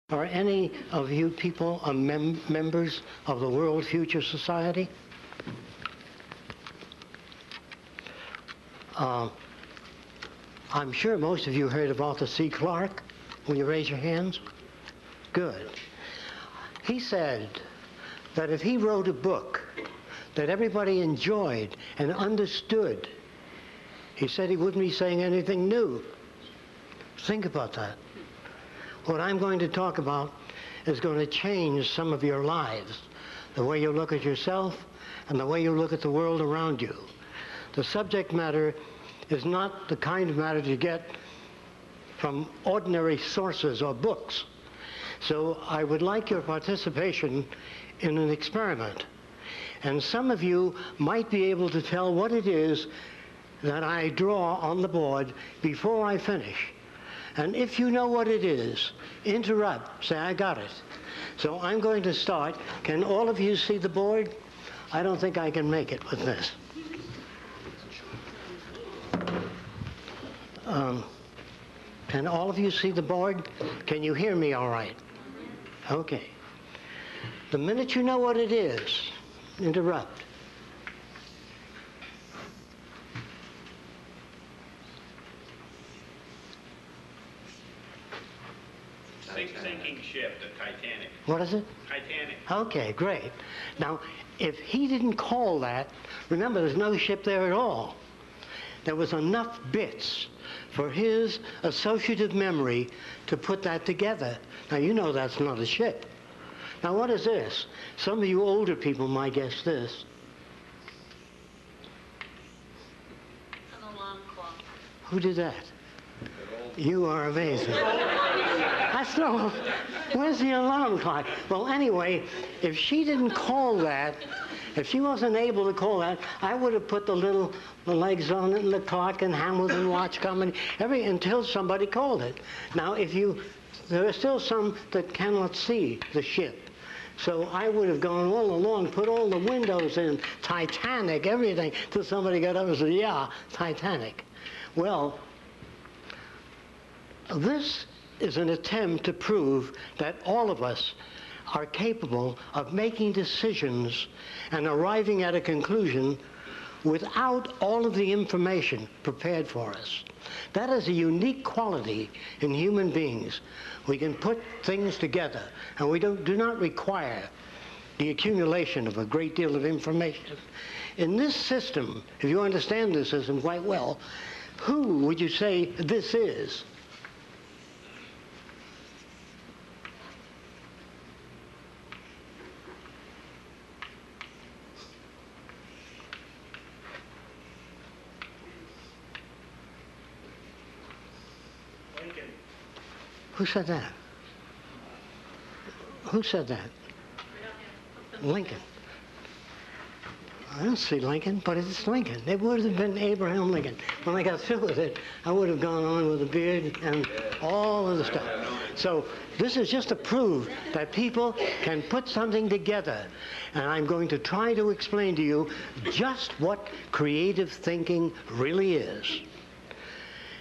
Are any of you people members of the World Future Society? I'm sure most of you heard of Arthur C. Clarke. Will you raise your hands? Good. He said that if he wrote a book that everybody enjoyed and understood, he said he wouldn't be saying anything new. Think about that. What I'm going to talk about is going to change some of your lives, the way you look at yourself and the way you look at the world around you. The subject matter is not the kind of matter you get from ordinary sources or books. So I would like your participation in an experiment. And some of you might be able to tell what it is that I draw on the board before I finish. And if you know what it is, interrupt, say, I got it. So I'm going to start. Can all of you see the board? I don't think I can make it with this. Can all of you see the board? Can you hear me all right? Okay. The minute you know what it is, interrupt. Sinking ship, the Titanic. What is it? Titanic. Okay, great. Now, if he didn't call that, remember there's no ship there at all. There was enough bits for his associative memory to put that together. Now, you know that's not a ship. Now, what is this? Some of you older people might guess this. An alarm clock. Who did that? You are amazing. That's no, where's the alarm clock? Well, anyway, if she didn't call that, if she wasn't able to call that, I would have put the legs on it and the clock and Hamilton watch coming, until somebody called it. Now, there are still some that cannot see the ship. So I would have gone all along, put all the windows in, Titanic, everything, till somebody got up and said, yeah, Titanic. Well, this is an attempt to prove that all of us are capable of making decisions and arriving at a conclusion without all of the information prepared for us. That is a unique quality in human beings. We can put things together, and we do not require the accumulation of a great deal of information. In this system, if you understand this system quite well, who would you say this is? Who said that? Who said that? Lincoln. I don't see Lincoln, but it's Lincoln. It would have been Abraham Lincoln. When I got through with it, I would have gone on with a beard and all of the stuff. So this is just to prove that people can put something together. And I'm going to try to explain to you just what creative thinking really is.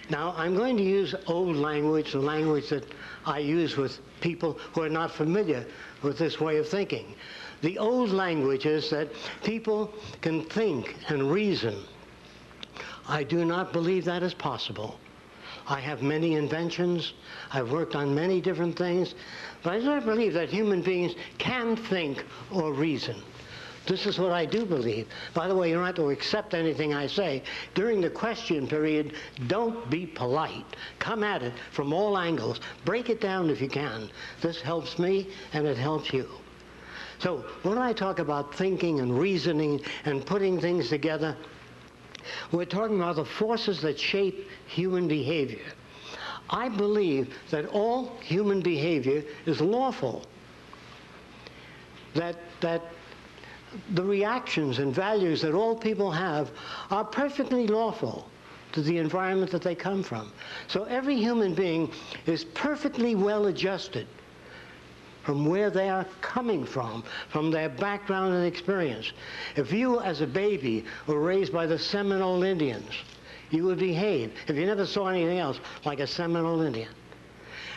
Now, I'm going to use old language, the language that I use with people who are not familiar with this way of thinking. The old language is that people can think and reason. I do not believe that is possible. I have many inventions. I've worked on many different things. But I do not believe that human beings can think or reason. This is what I do believe. By the way, you don't have to accept anything I say. During the question period, don't be polite. Come at it from all angles. Break it down if you can. This helps me, and it helps you. So when I talk about thinking and reasoning and putting things together, we're talking about the forces that shape human behavior. I believe that all human behavior is lawful. That the reactions and values that all people have are perfectly lawful to the environment that they come from. So every human being is perfectly well adjusted from where they are coming from their background and experience. If you, as a baby, were raised by the Seminole Indians, you would behave, if you never saw anything else, like a Seminole Indian.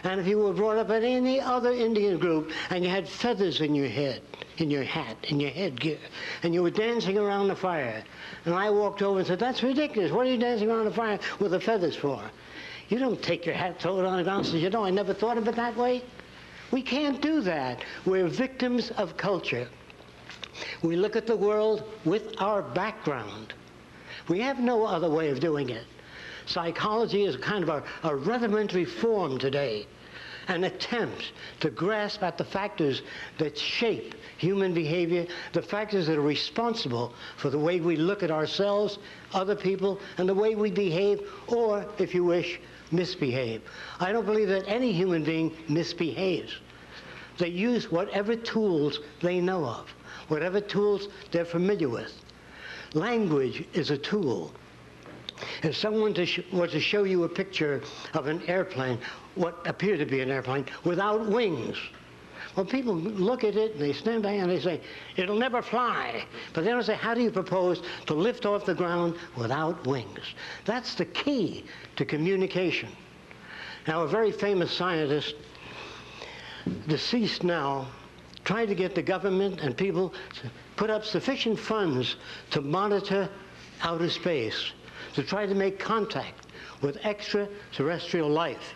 And if you were brought up in any other Indian group and you had feathers in your head, in your hat, in your headgear, and you were dancing around the fire, and I walked over and said, "That's ridiculous. What are you dancing around the fire with the feathers for?" You don't take your hat, throw it on the ground, and say, "You know, I never thought of it that way." We can't do that. We're victims of culture. We look at the world with our background. We have no other way of doing it. Psychology is kind of a rudimentary form today, an attempt to grasp at the factors that shape human behavior, the factors that are responsible for the way we look at ourselves, other people, and the way we behave, or, if you wish, misbehave. I don't believe that any human being misbehaves. They use whatever tools they know of, whatever tools they're familiar with. Language is a tool. If someone were to show you a picture of an airplane, what appeared to be an airplane, without wings, well, people look at it and they stand back and they say, "It'll never fly." But they don't say, "How do you propose to lift off the ground without wings?" That's the key to communication. Now, a very famous scientist, deceased now, tried to get the government and people to put up sufficient funds to monitor outer space, to try to make contact with extraterrestrial life.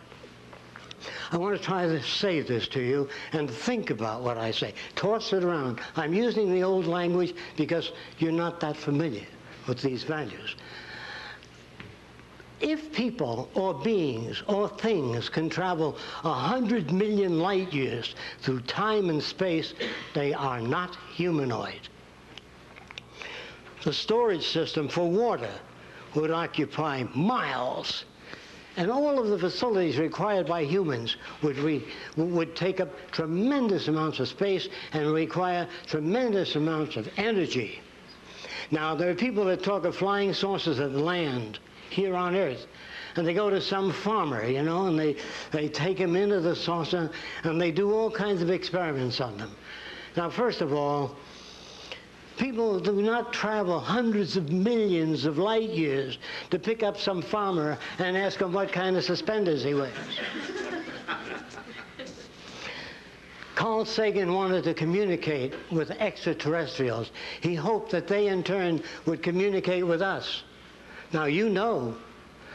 I want to try to say this to you and think about what I say. Toss it around. I'm using the old language because you're not that familiar with these values. If people or beings or things can travel 100 million light years through time and space, they are not humanoid. The storage system for water would occupy miles, and all of the facilities required by humans would take up tremendous amounts of space and require tremendous amounts of energy. Now, there are people that talk of flying saucers that land here on Earth, and they go to some farmer, you know, and they take him into the saucer, and they do all kinds of experiments on them. Now, first of all, people do not travel hundreds of millions of light years to pick up some farmer and ask him what kind of suspenders he wears. Carl Sagan wanted to communicate with extraterrestrials. He hoped that they, in turn, would communicate with us. Now, you know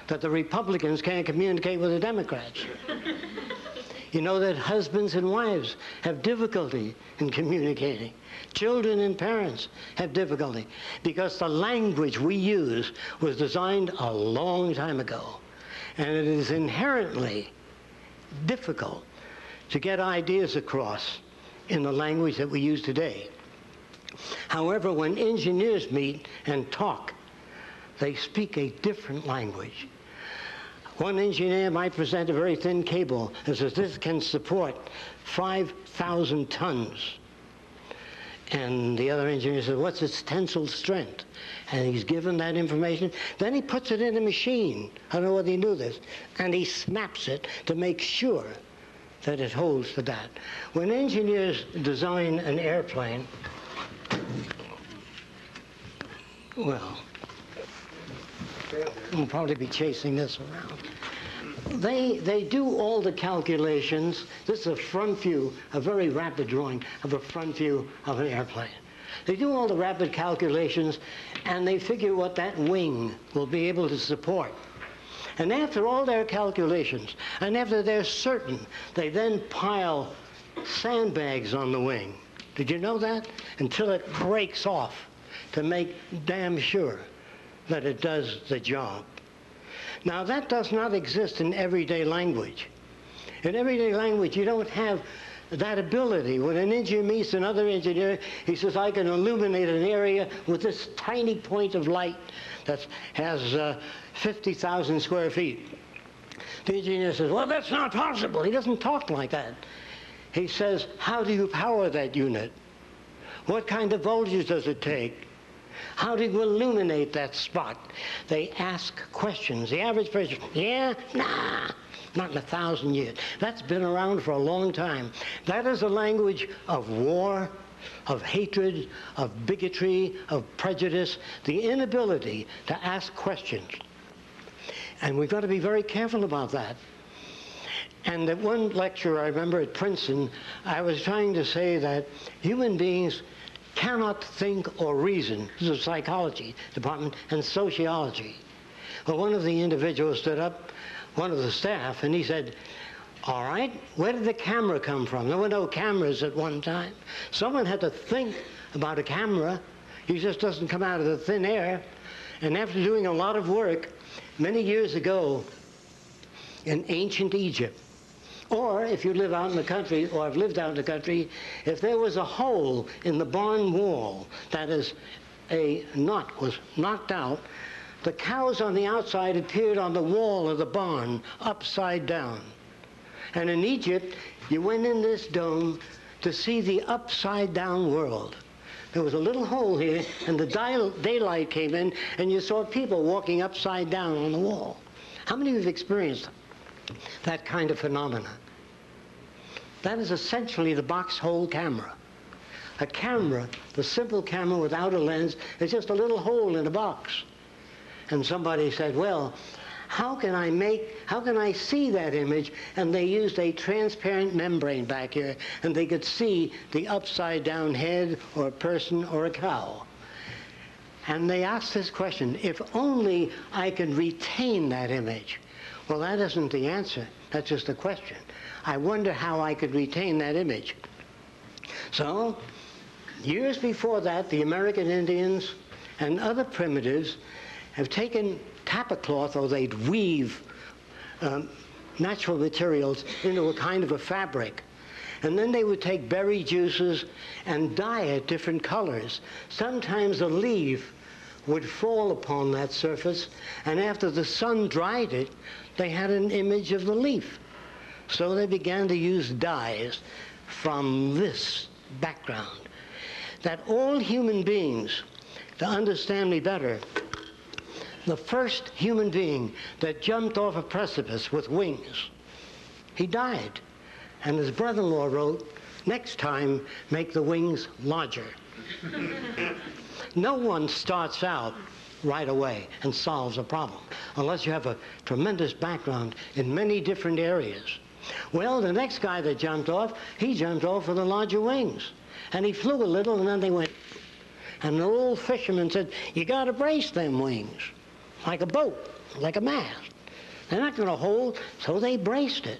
that the Republicans can't communicate with the Democrats. You know that husbands and wives have difficulty in communicating. Children and parents have difficulty because the language we use was designed a long time ago. And it is inherently difficult to get ideas across in the language that we use today. However, when engineers meet and talk, they speak a different language. One engineer might present a very thin cable and says, "This can support 5,000 tons. And the other engineer says, "What's its tensile strength?" And he's given that information. Then he puts it in a machine. I don't know whether you knew this. And he snaps it to make sure that it holds to that. When engineers design an airplane, well, we'll probably be chasing this around. They do all the calculations. This is a front view, a very rapid drawing of a front view of an airplane. They do all the rapid calculations, and they figure what that wing will be able to support. And after all their calculations, and after they're certain, they then pile sandbags on the wing. Did you know that? Until it breaks off to make damn sure that it does the job. Now, that does not exist in everyday language. In everyday language, you don't have that ability. When an engineer meets another engineer, he says, "I can illuminate an area with this tiny point of light that has 50,000 square feet. The engineer says, "Well, that's not possible." He doesn't talk like that. He says, "How do you power that unit? What kind of voltage does it take? How do you illuminate that spot?" They ask questions. The average person, "Yeah, nah, not in 1,000 years." That's been around for a long time. That is a language of war, of hatred, of bigotry, of prejudice, the inability to ask questions. And we've got to be very careful about that. And at one lecture I remember at Princeton, I was trying to say that human beings cannot think or reason. This is a psychology department and sociology. Well, one of the individuals stood up, one of the staff, and he said, all right, where did the camera come from? There were no cameras at one time. Someone had to think about a camera. He just doesn't come out of the thin air. And after doing a lot of work, many years ago in ancient Egypt, or if you live out in the country, or have lived out in the country, if there was a hole in the barn wall, that is, a nut was knocked out, the cows on the outside appeared on the wall of the barn, upside down. And in Egypt, you went in this dome to see the upside-down world. There was a little hole here, and the daylight came in, and you saw people walking upside down on the wall. How many of you have experienced that kind of phenomena? That is essentially the box hole camera. A camera, the simple camera without a lens, is just a little hole in a box. And somebody said, well, how can I see that image? And they used a transparent membrane back here, and they could see the upside down head or a person or a cow. And they asked this question, if only I could retain that image. Well, that isn't the answer. That's just a question. I wonder how I could retain that image. So, years before that, the American Indians and other primitives have taken tapa cloth, or they'd weave natural materials into a kind of a fabric. And then they would take berry juices and dye it different colors. Sometimes a leaf would fall upon that surface, and after the sun dried it, they had an image of the leaf. So they began to use dyes from this background. That all human beings, to understand me better, the first human being that jumped off a precipice with wings, he died. And his brother-in-law wrote, next time, make the wings larger. No one starts out right away and solves a problem unless you have a tremendous background in many different areas. Well, the next guy that jumped off, he jumped off with the larger wings. And he flew a little, and then they went. And the old fisherman said, you got to brace them wings, like a boat, like a mast. They're not going to hold, so they braced it.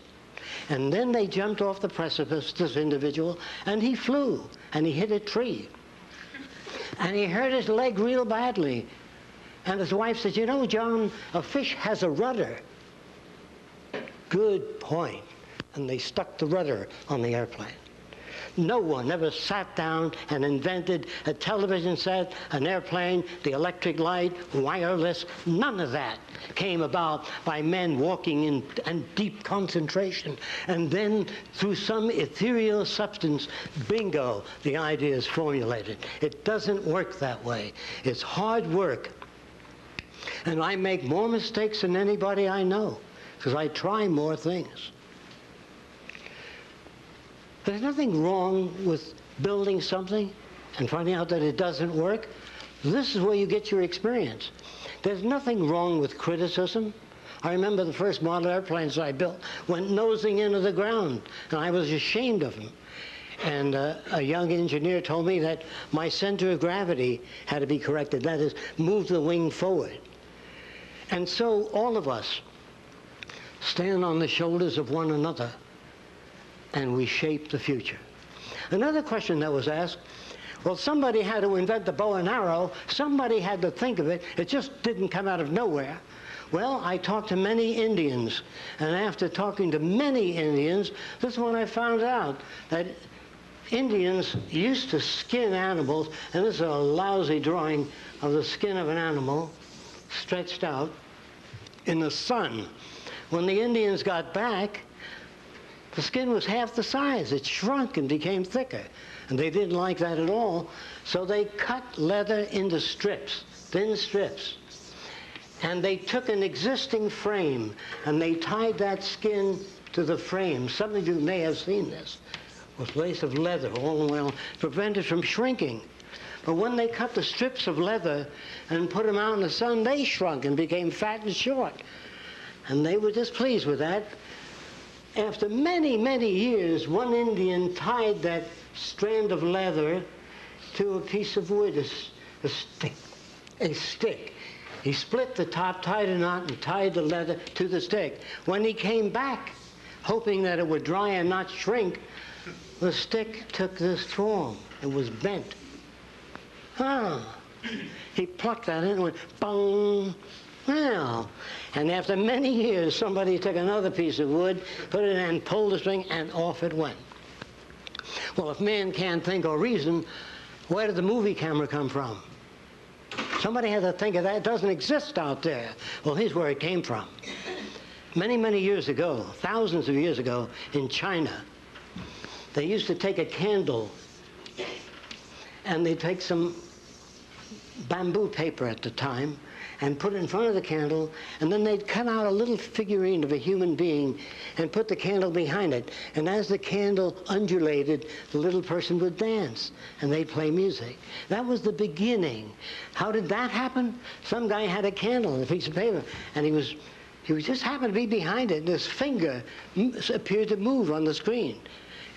And then they jumped off the precipice, this individual, and he flew, and he hit a tree. And he hurt his leg real badly. And his wife said, you know, John, a fish has a rudder. Good point. And they stuck the rudder on the airplane. No one ever sat down and invented a television set, an airplane, the electric light, wireless. None of that came about by men walking in deep concentration. And then through some ethereal substance, bingo, the idea is formulated. It doesn't work that way. It's hard work. And I make more mistakes than anybody I know, because I try more things. There's nothing wrong with building something and finding out that it doesn't work. This is where you get your experience. There's nothing wrong with criticism. I remember the first model airplanes I built went nosing into the ground, and I was ashamed of them. And a young engineer told me that my center of gravity had to be corrected. That is, move the wing forward. And so all of us stand on the shoulders of one another, and we shape the future. Another question that was asked, well, somebody had to invent the bow and arrow. Somebody had to think of it. It just didn't come out of nowhere. Well, I talked to many Indians, and after talking to many Indians, this is when I found out that Indians used to skin animals, and this is a lousy drawing of the skin of an animal stretched out in the sun. When the Indians got back, the skin was half the size. It shrunk and became thicker. And they didn't like that at all. So they cut leather into strips, thin strips. And they took an existing frame and they tied that skin to the frame. Some of you may have seen this. With lace of leather all the way on, prevented from shrinking. But when they cut the strips of leather and put them out in the sun, they shrunk and became fat and short. And they were displeased with that. After many, many years, one Indian tied that strand of leather to a piece of wood, a stick. He split the top, tied a knot, and tied the leather to the stick. When he came back, hoping that it would dry and not shrink, the stick took this form. It was bent. He plucked that in and went, bong. Well, and after many years, somebody took another piece of wood, put it in and pulled the string, and off it went. Well, if man can't think or reason, where did the movie camera come from? Somebody had to think of that. It doesn't exist out there. Well, here's where it came from. Many, many years ago, thousands of years ago, in China, they used to take a candle and they'd take some bamboo paper at the time and put it in front of the candle, and then they'd cut out a little figurine of a human being and put the candle behind it. And as the candle undulated, the little person would dance, and they'd play music. That was the beginning. How did that happen? Some guy had a candle and a piece of paper, and he just happened to be behind it, and his finger appeared to move on the screen.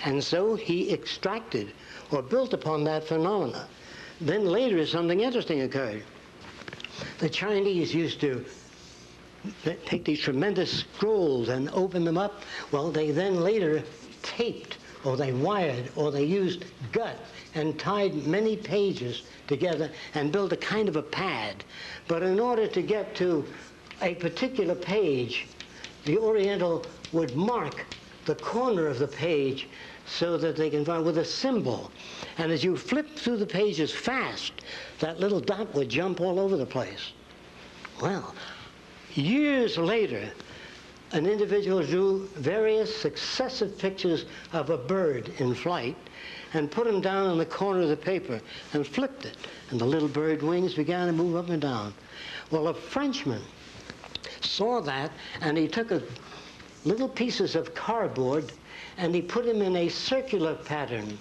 And so he extracted or built upon that phenomena. Then later, something interesting occurred. The Chinese used to take these tremendous scrolls and open them up. Well, they then later taped, or they wired, or they used gut and tied many pages together and built a kind of a pad. But in order to get to a particular page, the Oriental would mark the corner of the page so that they can find with a symbol. And as you flip through the pages fast, that little dot would jump all over the place. Well, years later, an individual drew various successive pictures of a bird in flight and put them down on the corner of the paper and flipped it. And the little bird wings began to move up and down. Well, a Frenchman saw that, and he took little pieces of cardboard and he put them in a circular pattern.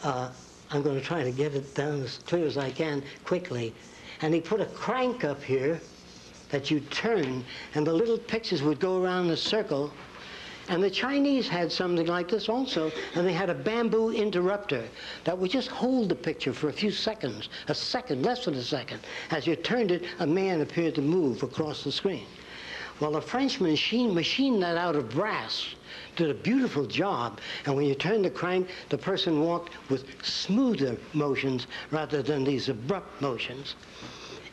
I'm going to try to get it down as clear as I can quickly. And he put a crank up here that you turn, and the little pictures would go around in a circle. And the Chinese had something like this also, and they had a bamboo interrupter that would just hold the picture for a few seconds, a second, less than a second. As you turned it, a man appeared to move across the screen. Well, the Frenchman machined that out of brass, did a beautiful job, and when you turned the crank, the person walked with smoother motions rather than these abrupt motions.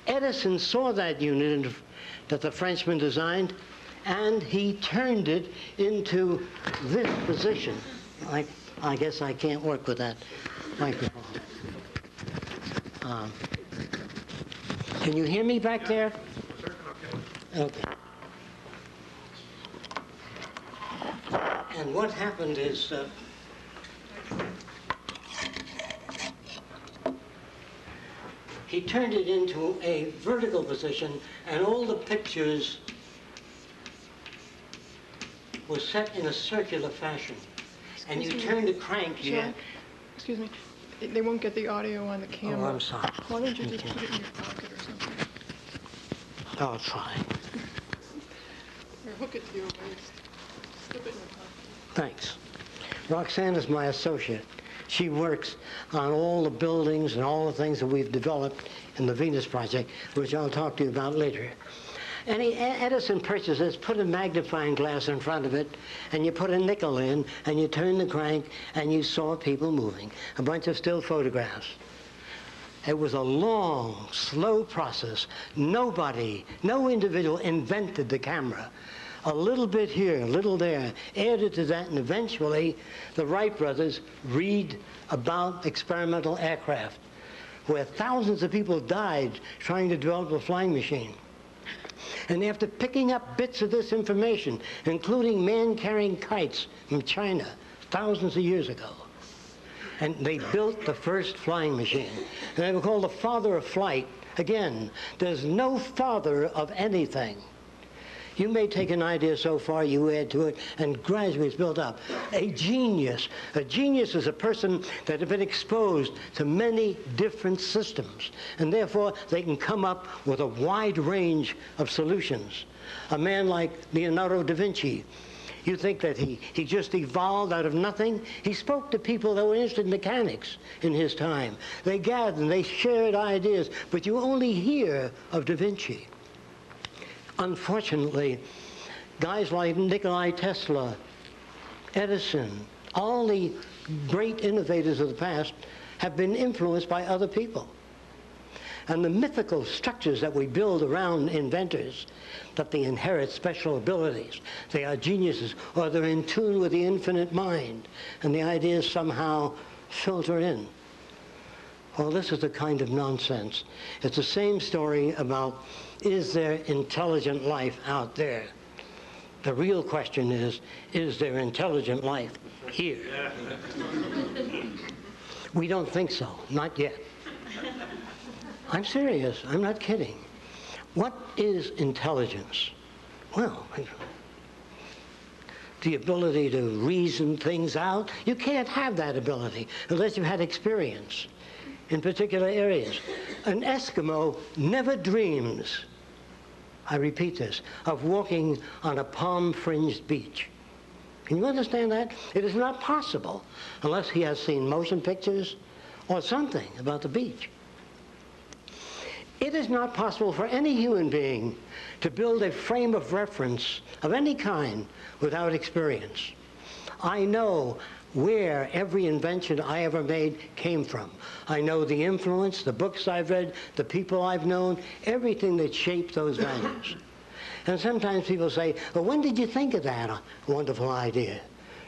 Edison saw that unit that the Frenchman designed, and he turned it into this position. I guess I can't work with that microphone. Can you hear me back there? Okay. And what happened is he turned it into a vertical position, and all the pictures were set in a circular fashion. And you turn the crank here. Excuse me. They won't get the audio on the camera. Oh, I'm sorry. Why don't you just put it in your pocket or something? I'll try. Or hook it to your waist. Slip it in your pocket. Thanks. Roxanne is my associate. She works on all the buildings and all the things that we've developed in the Venus Project, which I'll talk to you about later. And Edison purchased this, put a magnifying glass in front of it, and you put a nickel in, and you turn the crank, and you saw people moving. A bunch of still photographs. It was a long, slow process. No individual invented the camera. A little bit here, a little there, added to that, and eventually the Wright brothers read about experimental aircraft, where thousands of people died trying to develop a flying machine. And after picking up bits of this information, including man-carrying kites from China thousands of years ago, and they built the first flying machine. And they were called the father of flight. Again, there's no father of anything. You may take an idea so far, you add to it, and gradually it's built up. A genius is a person that has been exposed to many different systems, and therefore they can come up with a wide range of solutions. A man like Leonardo da Vinci, You think that he just evolved out of nothing? He spoke to people that were interested in mechanics in his time. They gathered and they shared ideas, but you only hear of Da Vinci. Unfortunately, guys like Nikola Tesla, Edison, all the great innovators of the past have been influenced by other people. And the mythical structures that we build around inventors, that they inherit special abilities, they are geniuses, or they're in tune with the infinite mind, and the ideas somehow filter in. Well, this is the kind of nonsense. It's the same story about, is there intelligent life out there? The real question is there intelligent life here? We don't think so, not yet. I'm serious, I'm not kidding. What is intelligence? Well, the ability to reason things out. You can't have that ability unless you've had experience in particular areas. An Eskimo never dreams, I repeat this, of walking on a palm-fringed beach. Can you understand that? It is not possible unless he has seen motion pictures or something about the beach. It is not possible for any human being to build a frame of reference of any kind without experience. I know where every invention I ever made came from. I know the influence, the books I've read, the people I've known, everything that shaped those values. And sometimes people say, well, when did you think of that wonderful idea?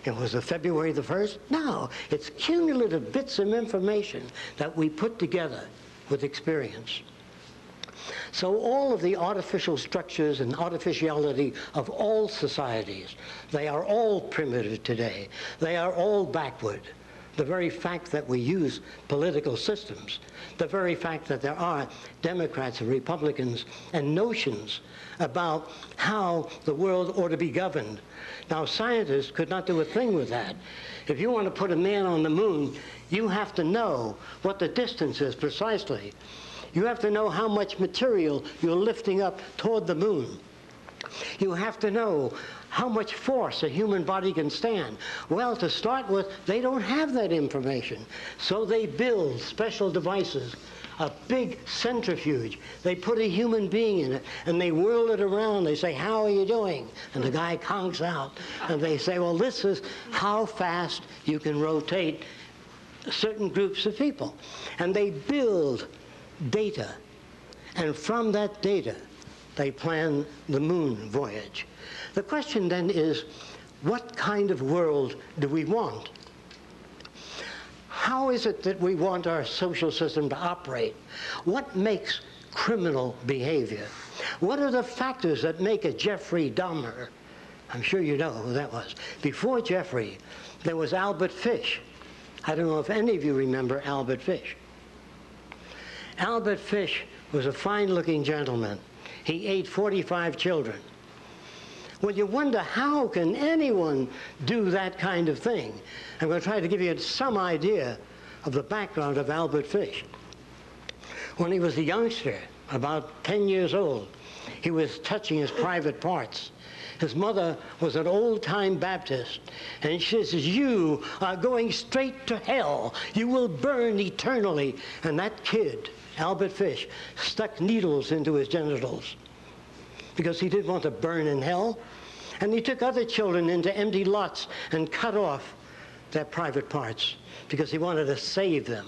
It was February the 1st? No, it's cumulative bits of information that we put together with experience. So all of the artificial structures and artificiality of all societies, they are all primitive today. They are all backward. The very fact that we use political systems, the very fact that there are Democrats and Republicans and notions about how the world ought to be governed. Now, scientists could not do a thing with that. If you want to put a man on the moon, you have to know what the distance is precisely. You have to know how much material you're lifting up toward the moon. You have to know how much force a human body can stand. Well, to start with, they don't have that information. So they build special devices, a big centrifuge. They put a human being in it, and they whirl it around. They say, how are you doing? And the guy conks out. And they say, well, this is how fast you can rotate certain groups of people. And they build data, and from that data they plan the moon voyage. The question then is, what kind of world do we want? How is it that we want our social system to operate? What makes criminal behavior? What are the factors that make a Jeffrey Dahmer? I'm sure you know who that was. Before Jeffrey, there was Albert Fish. I don't know if any of you remember Albert Fish. Albert Fish was a fine-looking gentleman. He ate 45 children. Well, you wonder, how can anyone do that kind of thing? I'm going to try to give you some idea of the background of Albert Fish. When he was a youngster, about 10 years old, he was touching his private parts. His mother was an old-time Baptist, and she says, you are going straight to hell. You will burn eternally. And that kid, Albert Fish, stuck needles into his genitals because he didn't want to burn in hell. And he took other children into empty lots and cut off their private parts because he wanted to save them.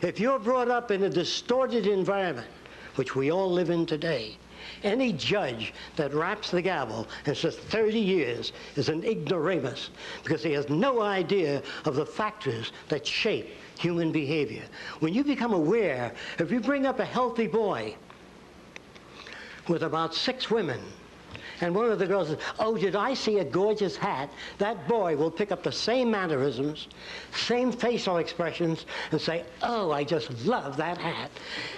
If you're brought up in a distorted environment, which we all live in today, any judge that raps the gavel and says 30 years is an ignoramus because he has no idea of the factors that shape human behavior. When you become aware, if you bring up a healthy boy with about 6 women, and one of the girls says, oh, did I see a gorgeous hat? That boy will pick up the same mannerisms, same facial expressions, and say, oh, I just love that hat.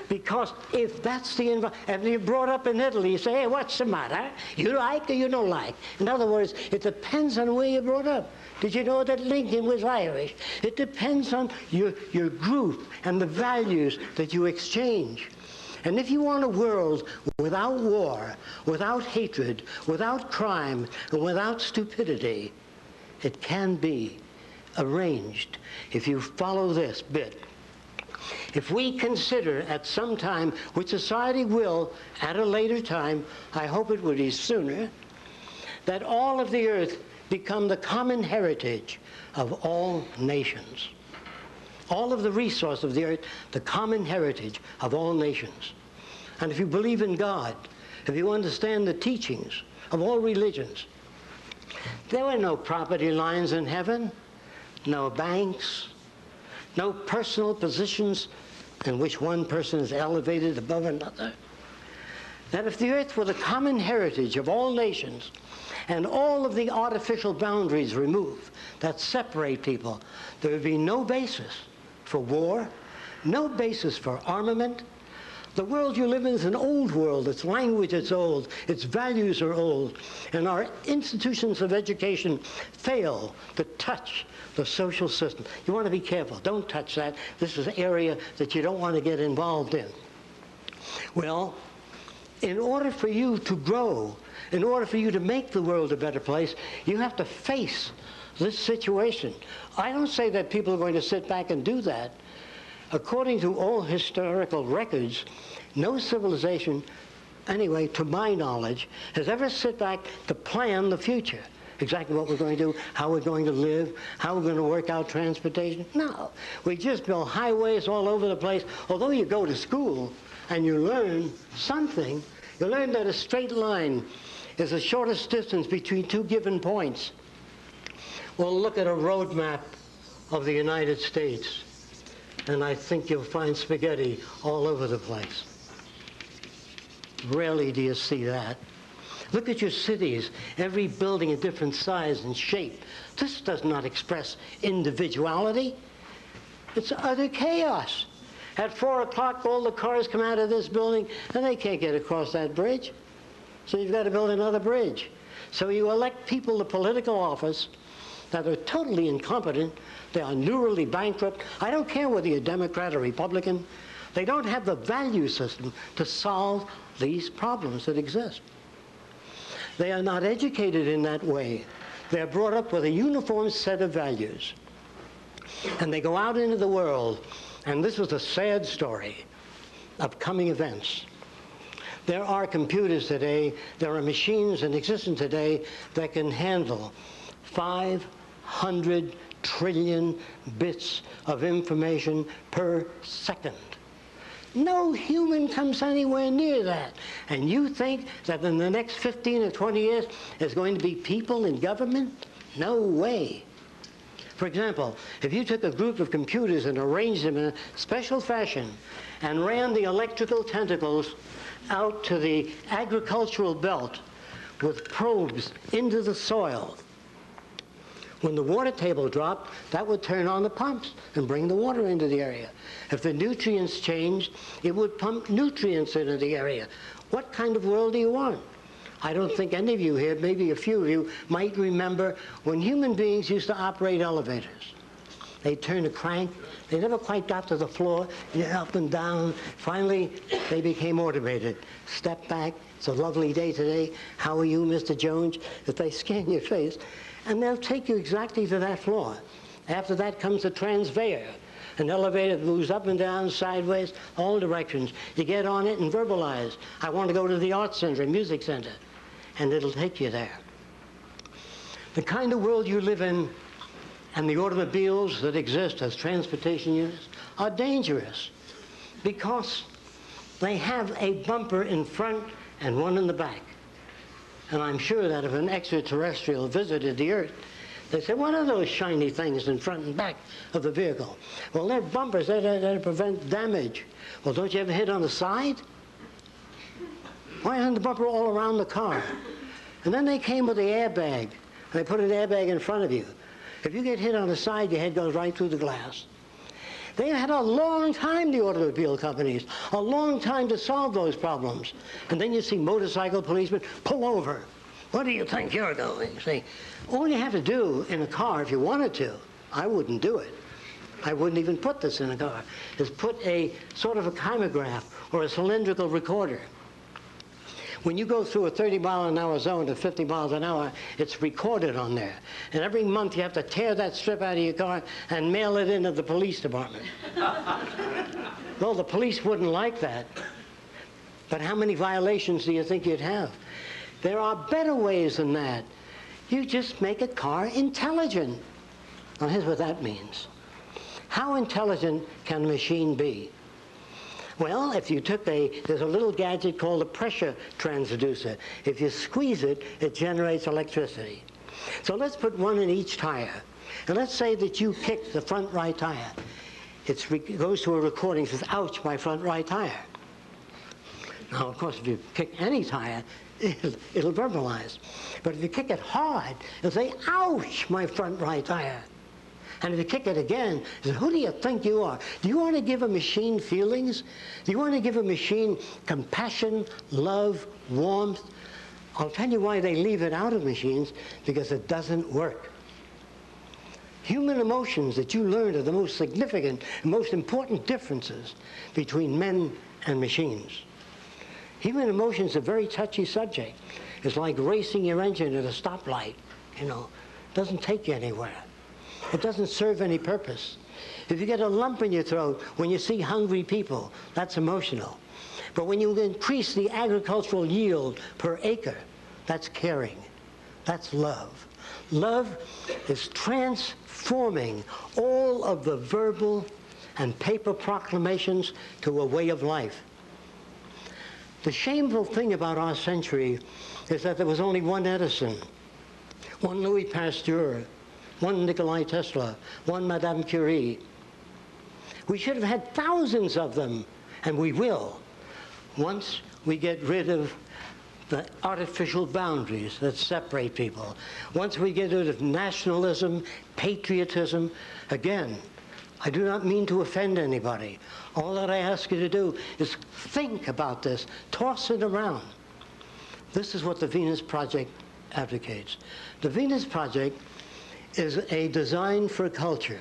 Because if that's the environment, and you're brought up in Italy, you say, hey, what's the matter? You like or you don't like? In other words, it depends on where you're brought up. Did you know that Lincoln was Irish? It depends on your group and the values that you exchange. And if you want a world without war, without hatred, without crime, and without stupidity, it can be arranged if you follow this bit. If we consider at some time, which society will at a later time, I hope it would be sooner, that all of the earth become the common heritage of all nations. All of the resource of the earth, the common heritage of all nations. And if you believe in God, if you understand the teachings of all religions, there were no property lines in heaven, no banks, no personal positions in which one person is elevated above another. That if the earth were the common heritage of all nations and all of the artificial boundaries removed that separate people, there would be no basis for war, no basis for armament. The world you live in is an old world. Its language is old. Its values are old. And our institutions of education fail to touch the social system. You want to be careful. Don't touch that. This is an area that you don't want to get involved in. Well, in order for you to grow, in order for you to make the world a better place, you have to face this situation. I don't say that people are going to sit back and do that. According to all historical records, no civilization, anyway, to my knowledge, has ever sit back to plan the future. Exactly what we're going to do, how we're going to live, how we're going to work out transportation. No, we just build highways all over the place. Although you go to school and you learn something, you learn that a straight line is the shortest distance between two given points. Well, look at a road map of the United States, and I think you'll find spaghetti all over the place. Rarely do you see that. Look at your cities, every building a different size and shape. This does not express individuality. It's utter chaos. At 4 o'clock, all the cars come out of this building, and they can't get across that bridge. So you've got to build another bridge. So you elect people to political office that are totally incompetent. They are neurally bankrupt. I don't care whether you're Democrat or Republican. They don't have the value system to solve these problems that exist. They are not educated in that way. They're brought up with a uniform set of values. And they go out into the world, and this is a sad story of coming events. There are computers today, there are machines in existence today that can handle 500 trillion bits of information per second. No human comes anywhere near that. And you think that in the next 15 or 20 years there's going to be people in government? No way. For example, if you took a group of computers and arranged them in a special fashion and ran the electrical tentacles out to the agricultural belt with probes into the soil, when the water table dropped, that would turn on the pumps and bring the water into the area. If the nutrients changed, it would pump nutrients into the area. What kind of world do you want? I don't think any of you here, maybe a few of you, might remember when human beings used to operate elevators. They turned a crank. They never quite got to the floor. Up and down. Finally, they became automated. Step back. It's a lovely day today. How are you, Mr. Jones? If they scan your face, and they'll take you exactly to that floor. After that comes the transveyor, an elevator that moves up and down, sideways, all directions. You get on it and verbalize. I want to go to the art center, music center, and it'll take you there. The kind of world you live in and the automobiles that exist as transportation units are dangerous because they have a bumper in front and one in the back. And I'm sure that if an extraterrestrial visited the Earth, they say, what are those shiny things in front and back of the vehicle? Well, they're bumpers. They prevent damage. Well, don't you ever hit on the side? Why isn't the bumper all around the car? And then they came with the airbag. And they put an airbag in front of you. If you get hit on the side, your head goes right through the glass. They had a long time, the automobile companies, a long time to solve those problems. And then you see motorcycle policemen pull over. What do you think you're doing? See, all you have to do in a car, if you wanted to, I wouldn't do it, I wouldn't even put this in a car, is put a sort of a chimograph or a cylindrical recorder. When you go through a 30-mile-an-hour zone to 50 miles an hour, it's recorded on there. And every month you have to tear that strip out of your car and mail it into the police department. Well, the police wouldn't like that. But how many violations do you think you'd have? There are better ways than that. You just make a car intelligent. Now, here's what that means. How intelligent can a machine be? Well, if you took there's a little gadget called a pressure transducer. If you squeeze it, it generates electricity. So let's put one in each tire. And let's say that you kick the front right tire. It goes to a recording that says, ouch, my front right tire. Now, of course, if you kick any tire, it'll verbalize. But if you kick it hard, it'll say, ouch, my front right tire. And if you kick it again, you say, who do you think you are? Do you want to give a machine feelings? Do you want to give a machine compassion, love, warmth? I'll tell you why they leave it out of machines, because it doesn't work. Human emotions that you learn are the most significant and most important differences between men and machines. Human emotions are a very touchy subject. It's like racing your engine at a stoplight, you know. It doesn't take you anywhere. It doesn't serve any purpose. If you get a lump in your throat when you see hungry people, that's emotional. But when you increase the agricultural yield per acre, that's caring. That's love. Love is transforming all of the verbal and paper proclamations to a way of life. The shameful thing about our century is that there was only one Edison, one Louis Pasteur, one Nikola Tesla, one Madame Curie. We should have had thousands of them, and we will, once we get rid of the artificial boundaries that separate people. Once we get rid of nationalism, patriotism. Again, I do not mean to offend anybody. All that I ask you to do is think about this, toss it around. This is what the Venus Project advocates. The Venus Project is a design for a culture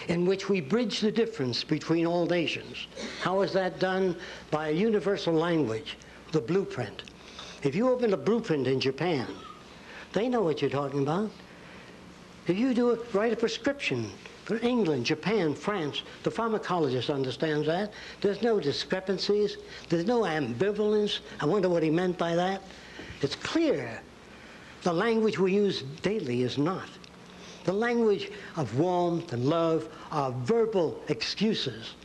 in which we bridge the difference between all nations. How is that done? By a universal language, the blueprint. If you open a blueprint in Japan, they know what you're talking about. If you write a prescription for England, Japan, France, the pharmacologist understands that. There's no discrepancies. There's no ambivalence. I wonder what he meant by that. It's clear. The language we use daily is not. The language of warmth and love are verbal excuses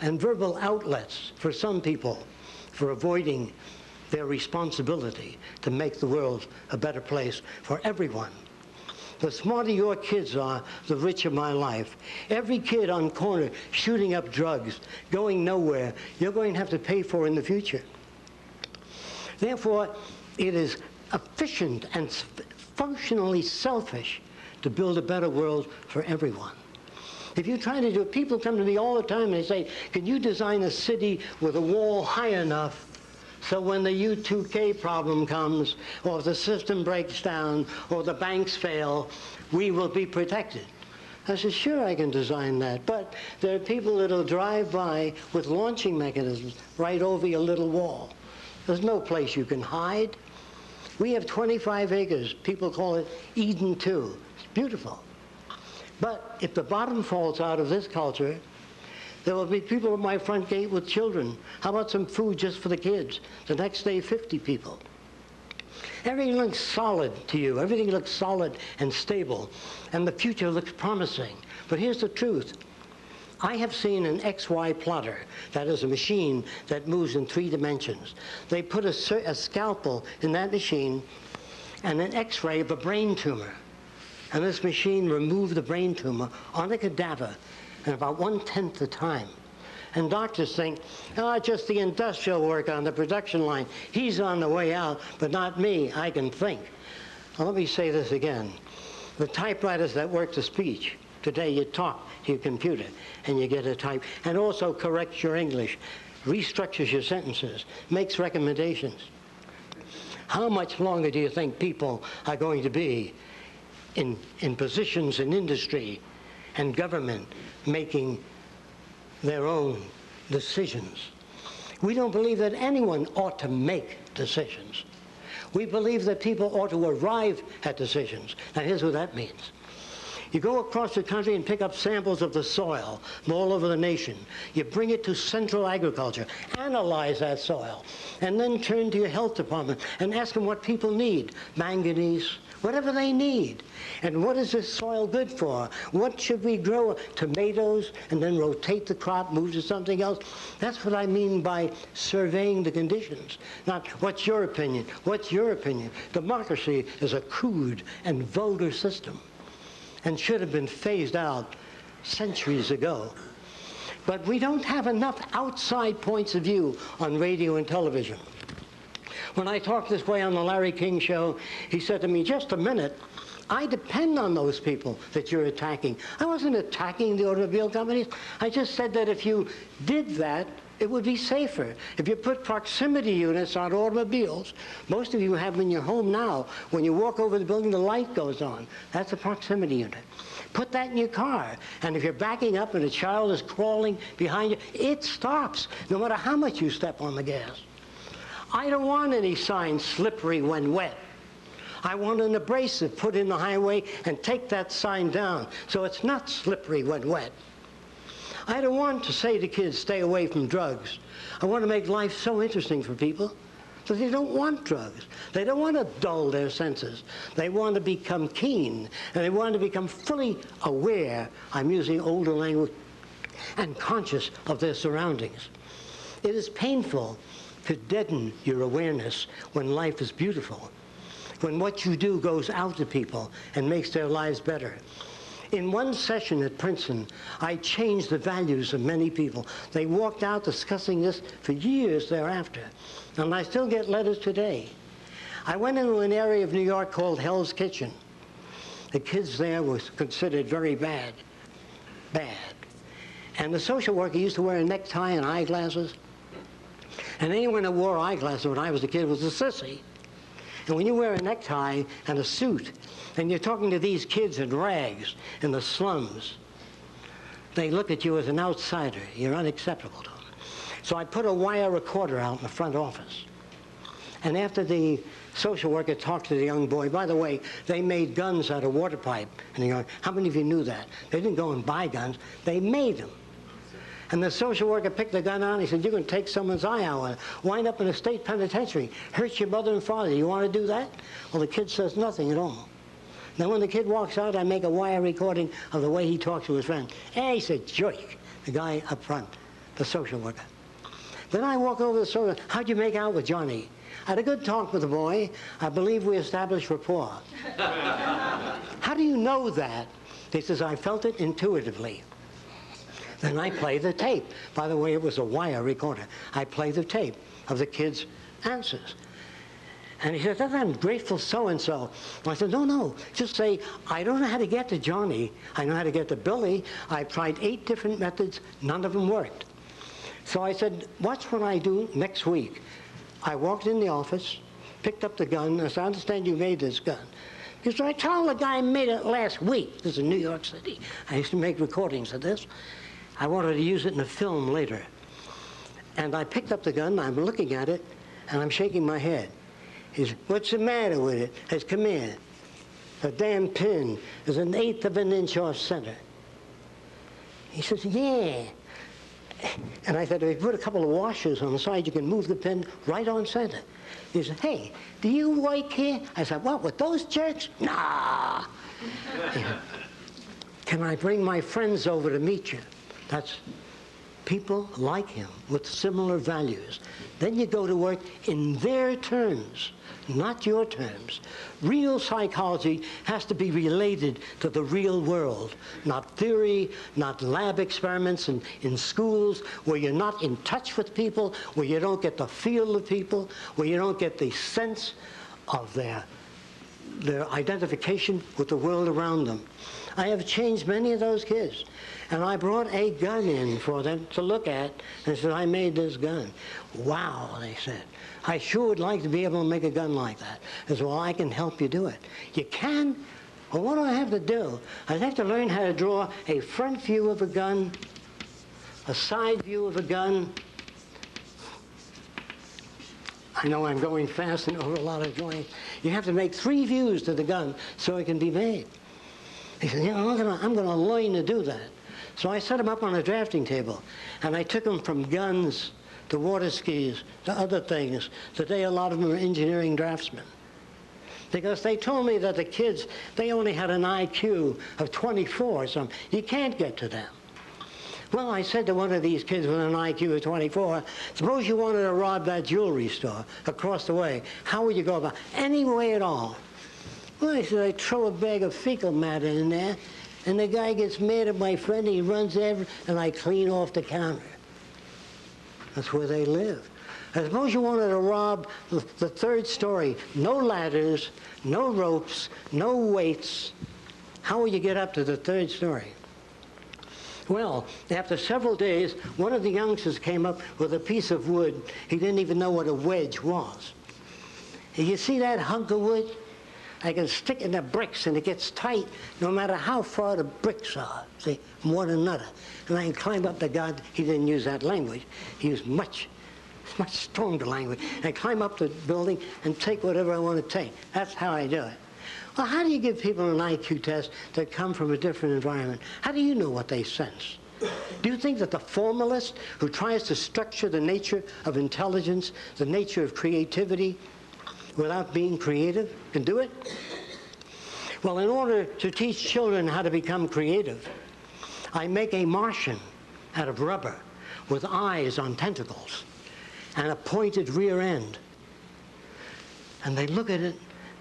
and verbal outlets for some people for avoiding their responsibility to make the world a better place for everyone. The smarter your kids are, the richer my life. Every kid on corner shooting up drugs, going nowhere, you're going to have to pay for in the future. Therefore, it is efficient and functionally selfish to build a better world for everyone. If you try to do it, people come to me all the time and they say, can you design a city with a wall high enough so when the U2K problem comes, or if the system breaks down, or the banks fail, we will be protected? I said, sure, I can design that, but there are people that will drive by with launching mechanisms right over your little wall. There's no place you can hide. We have 25 acres. People call it Eden 2. It's beautiful. But if the bottom falls out of this culture, there will be people at my front gate with children. How about some food just for the kids? The next day, 50 people. Everything looks solid to you. Everything looks solid and stable. And the future looks promising. But here's the truth. I have seen an XY plotter, that is a machine that moves in 3 dimensions. They put a scalpel in that machine and an X-ray of a brain tumor. And this machine removed the brain tumor on a cadaver in about 1/10 the time. And doctors think, oh, just the industrial work on the production line. He's on the way out, but not me. I can think. Well, let me say this again. The typewriters that work the speech, today you talk to your computer and you get a type, and also corrects your English, restructures your sentences, makes recommendations. How much longer do you think people are going to be in positions in industry and government making their own decisions. We don't believe that anyone ought to make decisions. We believe that people ought to arrive at decisions. Now, here's what that means. You go across the country and pick up samples of the soil from all over the nation. You bring it to Central Agriculture, analyze that soil, and then turn to your health department and ask them what people need. Manganese, whatever they need. And what is this soil good for? What should we grow? Tomatoes, and then rotate the crop, move to something else. That's what I mean by surveying the conditions. Not, what's your opinion? What's your opinion? Democracy is a crude and vulgar system, and should have been phased out centuries ago. But we don't have enough outside points of view on radio and television. When I talked this way on the Larry King show, he said to me, just a minute, I depend on those people that you're attacking. I wasn't attacking the automobile companies. I just said that if you did that, it would be safer. If you put proximity units on automobiles, most of you have them in your home now. When you walk over the building, the light goes on. That's a proximity unit. Put that in your car, and if you're backing up and a child is crawling behind you, it stops, no matter how much you step on the gas. I don't want any sign slippery when wet. I want an abrasive put in the highway and take that sign down so it's not slippery when wet. I don't want to say to kids, stay away from drugs. I want to make life so interesting for people that they don't want drugs. They don't want to dull their senses. They want to become keen, and they want to become fully aware, I'm using older language, and conscious of their surroundings. It is painful to deaden your awareness when life is beautiful, when what you do goes out to people and makes their lives better. In one session at Princeton, I changed the values of many people. They walked out discussing this for years thereafter, and I still get letters today. I went into an area of New York called Hell's Kitchen. The kids there were considered very bad. And the social worker used to wear a necktie and eyeglasses. And anyone that wore eyeglasses when I was a kid was a sissy. And when you wear a necktie and a suit, and you're talking to these kids in rags in the slums, they look at you as an outsider. You're unacceptable to them. So I put a wire recorder out in the front office. And after the social worker talked to the young boy, by the way, they made guns out of water pipe. And you go, how many of you knew that? They didn't go and buy guns. They made them. And the social worker picked the gun out and he said, you're going to take someone's eye out, wind up in a state penitentiary, hurt your mother and father. You want to do that? Well, the kid says nothing at all. Then when the kid walks out, I make a wire recording of the way he talks to his friend. Hey, he said, jerk, the guy up front, the social worker. Then I walk over to the social worker. How'd you make out with Johnny? I had a good talk with the boy. I believe we established rapport. How do you know that? He says, I felt it intuitively. Then I play the tape. By the way, it was a wire recorder. I play the tape of the kid's answers. And he said, I'm grateful so-and-so. I said, no, just say, I don't know how to get to Johnny. I know how to get to Billy. I tried 8 different methods. None of them worked. So I said, watch what I do next week. I walked in the office, picked up the gun. I said, I understand you made this gun. He said, I told the guy I made it last week. This is in New York City. I used to make recordings of this. I wanted to use it in a film later. And I picked up the gun, I'm looking at it, and I'm shaking my head. He said, what's the matter with it? I said, come here. The damn pin is 1/8 of an inch off center. He says, yeah. And I said, if you put a couple of washers on the side, you can move the pin right on center. He said, hey, do you work here? I said, what, with those jerks? Nah. Can I bring my friends over to meet you? That's people like him with similar values. Then you go to work in their terms, not your terms. Real psychology has to be related to the real world, not theory, not lab experiments in schools where you're not in touch with people, where you don't get the feel of people, where you don't get the sense of their identification with the world around them. I have changed many of those kids. And I brought a gun in for them to look at and said, I made this gun. Wow, they said. I sure would like to be able to make a gun like that. I said, well, I can help you do it. You can? Well, what do I have to do? I have to learn how to draw a front view of a gun, a side view of a gun. I know I'm going fast and over a lot of drawings. You have to make 3 views to the gun so it can be made. He said, I'm going to learn to do that. So I set them up on a drafting table, and I took them from guns to water skis to other things. Today, a lot of them are engineering draftsmen. Because they told me that the kids, they only had an IQ of 24 or something. You can't get to them. Well, I said to one of these kids with an IQ of 24, suppose you wanted to rob that jewelry store across the way. How would you go about it? Any way at all. Well, I said, I'd throw a bag of fecal matter in there, and the guy gets mad at my friend, he runs over, and I clean off the counter. That's where they live. I suppose you wanted to rob the 3rd story. No ladders, no ropes, no weights. How will you get up to the 3rd story? Well, after several days, one of the youngsters came up with a piece of wood. He didn't even know what a wedge was. You see that hunk of wood? I can stick it in the bricks, and it gets tight no matter how far the bricks are, see, from one another. And I can climb up the god. He didn't use that language. He used much stronger language. I climb up the building and take whatever I want to take. That's how I do it. Well, how do you give people an IQ test that come from a different environment? How do you know what they sense? Do you think that the formalist who tries to structure the nature of intelligence, the nature of creativity, without being creative, can do it? Well, in order to teach children how to become creative, I make a Martian out of rubber with eyes on tentacles and a pointed rear end. And they look at it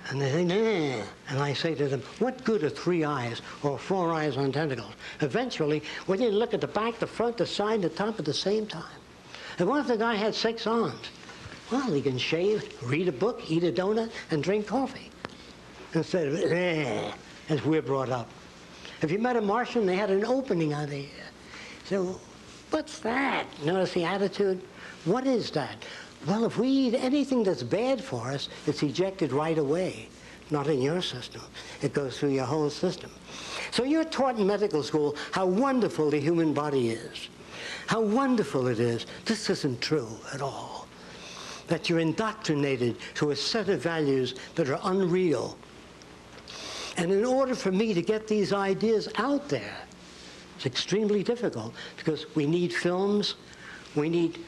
and they say, nah. And I say to them, what good are 3 eyes or 4 eyes on tentacles? Eventually, we didn't look at the back, the front, the side, the top at the same time. And what if the guy had 6 arms? Well, he can shave, read a book, eat a donut, and drink coffee. Instead of, as we're brought up. If you met a Martian, they had an opening on the ear. So, what's that? Notice the attitude? What is that? Well, if we eat anything that's bad for us, it's ejected right away. Not in your system. It goes through your whole system. So you're taught in medical school how wonderful the human body is. How wonderful it is. This isn't true at all. That you're indoctrinated to a set of values that are unreal. And in order for me to get these ideas out there, it's extremely difficult because we need films, we need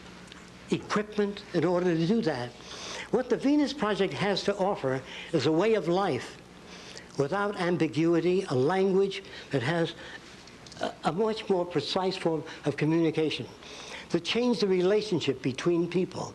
equipment in order to do that. What the Venus Project has to offer is a way of life without ambiguity, a language that has a much more precise form of communication, to change the relationship between people,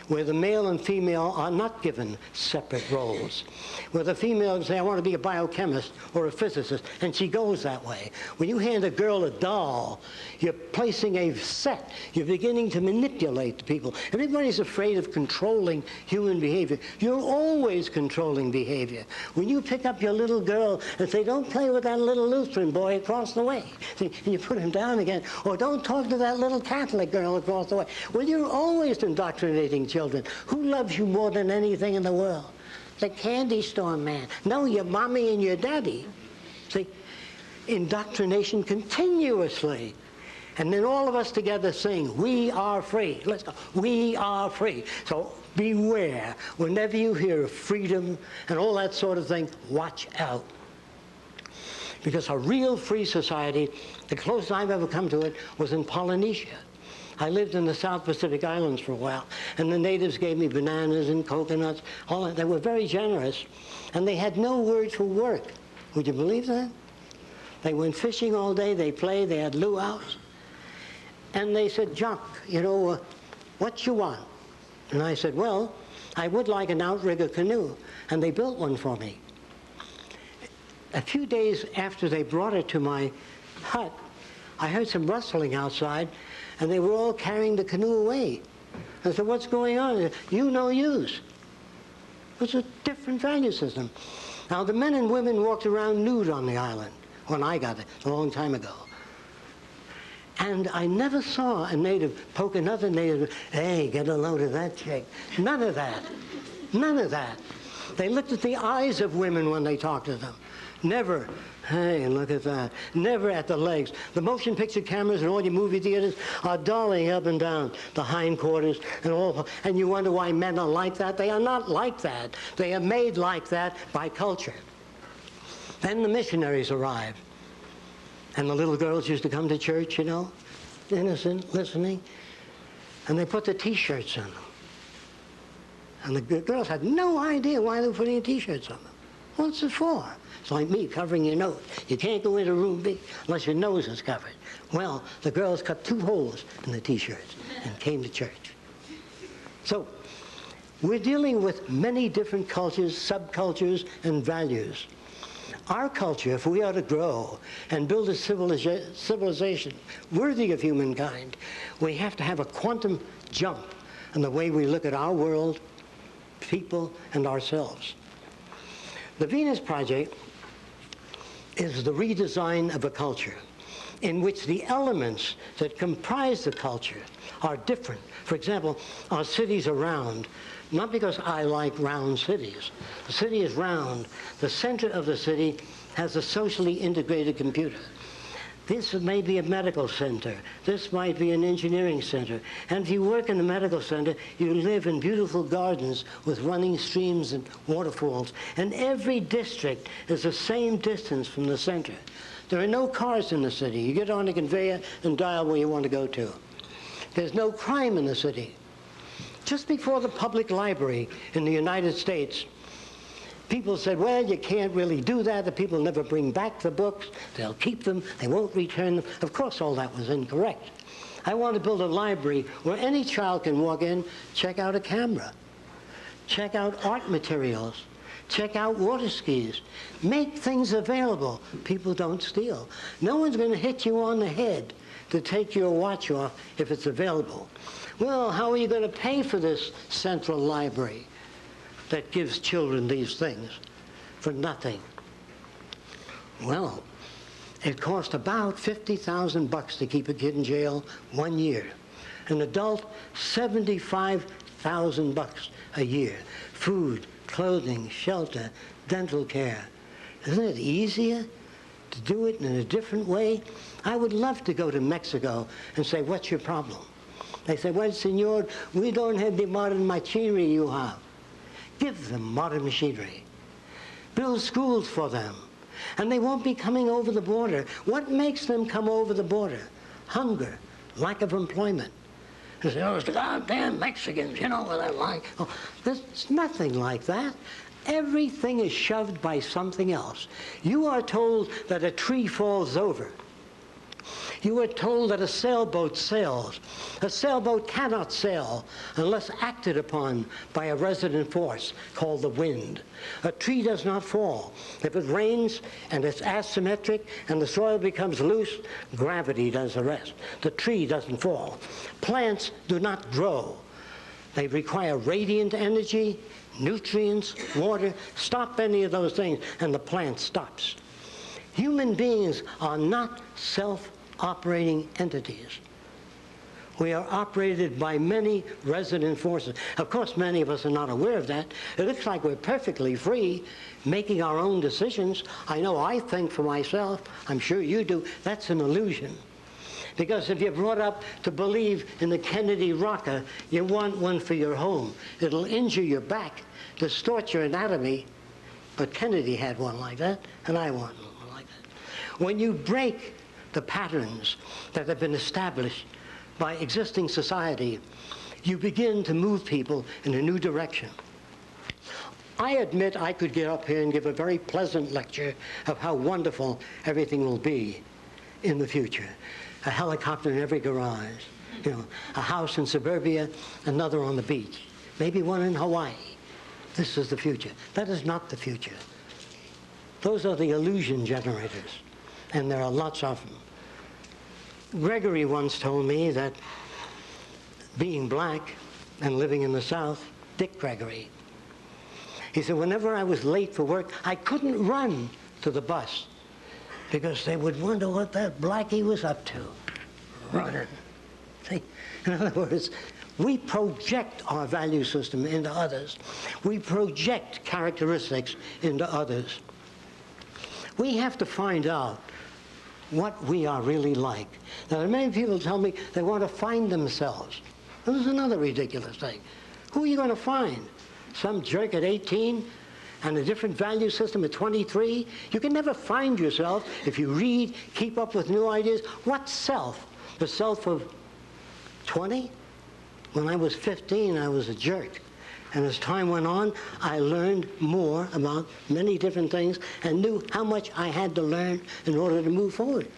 where the male and female are not given separate roles, where the female can say, I want to be a biochemist or a physicist, and she goes that way. When you hand a girl a doll, you're placing a set. You're beginning to manipulate the people. Everybody's afraid of controlling human behavior. You're always controlling behavior. When you pick up your little girl and say, don't play with that little Lutheran boy across the way, see, and you put him down again, or don't talk to that little Catholic girl across the way. Well, you're always indoctrinating children. Who loves you more than anything in the world? The candy store man. No, your mommy and your daddy. See, indoctrination continuously. And then all of us together sing, we are free. Let's go. We are free. So beware. Whenever you hear of freedom and all that sort of thing, watch out. Because a real free society, the closest I've ever come to it was in Polynesia. I lived in the South Pacific Islands for a while, and the natives gave me bananas and coconuts, all that. They were very generous, and they had no word for work. Would you believe that? They went fishing all day, they played, they had luau's. And they said, Jacque, what you want? And I said, well, I would like an outrigger canoe. And they built one for me. A few days after they brought it to my hut, I heard some rustling outside, and they were all carrying the canoe away. I said, what's going on? Said, you no use. It was a different value system. Now, the men and women walked around nude on the island when I got it, a long time ago. And I never saw a native poke another native, hey, get a load of that chick. None of that. None of that. They looked at the eyes of women when they talked to them. Never, hey, look at that. Never at the legs. The motion picture cameras in all your movie theaters are dollying up and down the hindquarters and all. And you wonder why men are like that? They are not like that. They are made like that by culture. Then the missionaries arrived. And the little girls used to come to church, you know, innocent, listening. And they put the T-shirts on them. And the girls had no idea why they were putting T-shirts on them. What's it for? It's like me covering your nose. You can't go into a room big unless your nose is covered. Well, the girls cut 2 holes in the T-shirts and came to church. So we're dealing with many different cultures, subcultures, and values. Our culture, if we are to grow and build a civilization worthy of humankind, we have to have a quantum jump in the way we look at our world, people, and ourselves. The Venus Project is the redesign of a culture in which the elements that comprise the culture are different. For example, our cities are round, not because I like round cities. The city is round. The center of the city has a socially integrated computer. This may be a medical center. This might be an engineering center. And if you work in the medical center, you live in beautiful gardens with running streams and waterfalls. And every district is the same distance from the center. There are no cars in the city. You get on a conveyor and dial where you want to go to. There's no crime in the city. Just before the public library in the United States, people said, well, you can't really do that. The people never bring back the books. They'll keep them. They won't return them. Of course, all that was incorrect. I want to build a library where any child can walk in, check out a camera, check out art materials, check out water skis, make things available. People don't steal. No one's going to hit you on the head to take your watch off if it's available. Well, how are you going to pay for this central library that gives children these things for nothing? Well, it cost about $50,000 to keep a kid in jail 1 year. An adult, $75,000 a year. Food, clothing, shelter, dental care. Isn't it easier to do it in a different way? I would love to go to Mexico and say, what's your problem? They say, well, senor, we don't have the modern machinery you have. Give them modern machinery. Build schools for them. And they won't be coming over the border. What makes them come over the border? Hunger, lack of employment. They say, oh, it's the goddamn Mexicans, you know what I like. Oh, there's nothing like that. Everything is shoved by something else. You are told that a tree falls over. You are told that a sailboat sails. A sailboat cannot sail unless acted upon by a resident force called the wind. A tree does not fall. If it rains and it's asymmetric and the soil becomes loose, gravity does the rest. The tree doesn't fall. Plants do not grow. They require radiant energy, nutrients, water. Stop any of those things and the plant stops. Human beings are not self-operating entities. We are operated by many resident forces. Of course, many of us are not aware of that. It looks like we're perfectly free, making our own decisions. I know I think for myself. I'm sure you do. That's an illusion. Because if you're brought up to believe in the Kennedy rocker, you want one for your home. It'll injure your back, distort your anatomy. But Kennedy had one like that, and I want one like that. When you break the patterns that have been established by existing society, you begin to move people in a new direction. I admit I could get up here and give a very pleasant lecture of how wonderful everything will be in the future. A helicopter in every garage, you know, a house in suburbia, another on the beach, maybe one in Hawaii. This is the future. That is not the future. Those are the illusion generators, and there are lots of them. Gregory once told me that being black and living in the South, Dick Gregory, he said, whenever I was late for work, I couldn't run to the bus because they would wonder what that blackie was up to, running. See? In other words, we project our value system into others. We project characteristics into others. We have to find out what we are really like. Now, there are many people tell me they want to find themselves. This is another ridiculous thing. Who are you going to find? Some jerk at 18 and a different value system at 23? You can never find yourself if you read, keep up with new ideas. What self? The self of 20? When I was 15, I was a jerk. And as time went on, I learned more about many different things and knew how much I had to learn in order to move forward.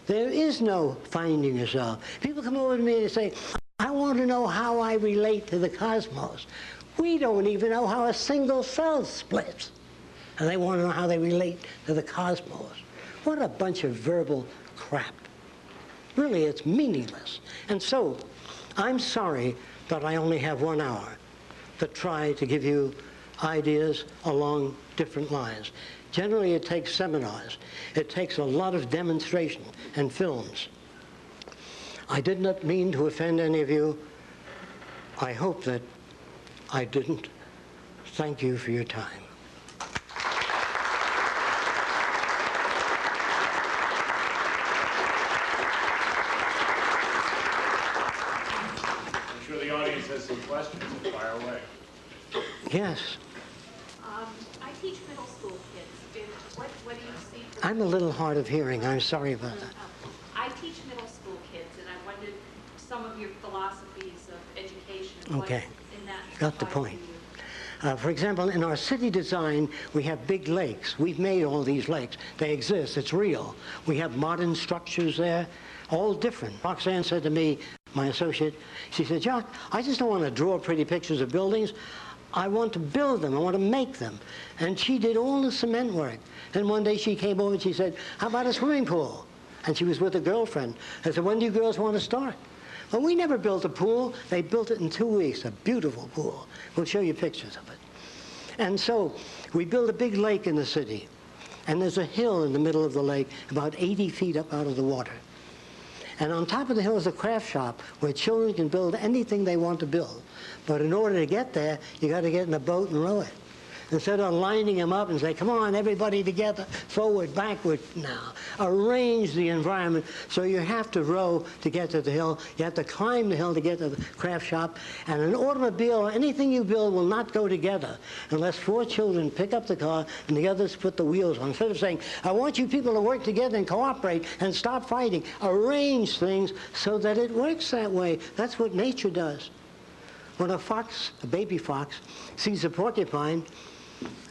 There is no finding yourself. People come over to me and say, I want to know how I relate to the cosmos. We don't even know how a single cell splits. And they want to know how they relate to the cosmos. What a bunch of verbal crap. Really, it's meaningless. And so, I'm sorry that I only have 1 hour to try to give you ideas along different lines. Generally, it takes seminars. It takes a lot of demonstration and films. I did not mean to offend any of you. I hope that I didn't. Thank you for your time. I'm sure the audience has some questions. Fire away. Yes. I teach middle school kids. What do you see? I'm a little hard of hearing. I'm sorry about that. I teach middle school kids, and I wondered some of your philosophies of education. Okay. In that Got the applies point. to you. For example, in our city design, we have big lakes. We've made all these lakes. They exist. It's real. We have modern structures there, all different. Roxanne said to me, my associate, she said, Jacque, I just don't want to draw pretty pictures of buildings. I want to build them. I want to make them. And she did all the cement work. And one day she came over and she said, how about a swimming pool? And she was with a girlfriend. I said, when do you girls want to start? Well, we never built a pool. They built it in 2 weeks, a beautiful pool. We'll show you pictures of it. And so we built a big lake in the city. And there's a hill in the middle of the lake, about 80 feet up out of the water. And on top of the hill is a craft shop where children can build anything they want to build. But in order to get there, you got to get in a boat and row it. Instead of lining them up and say, come on, everybody together, forward, backward now. Arrange the environment so you have to row to get to the hill. You have to climb the hill to get to the craft shop. And an automobile or anything you build will not go together unless 4 children pick up the car and the others put the wheels on. Instead of saying, I want you people to work together and cooperate and stop fighting, arrange things so that it works that way. That's what nature does. When a fox, a baby fox, sees a porcupine,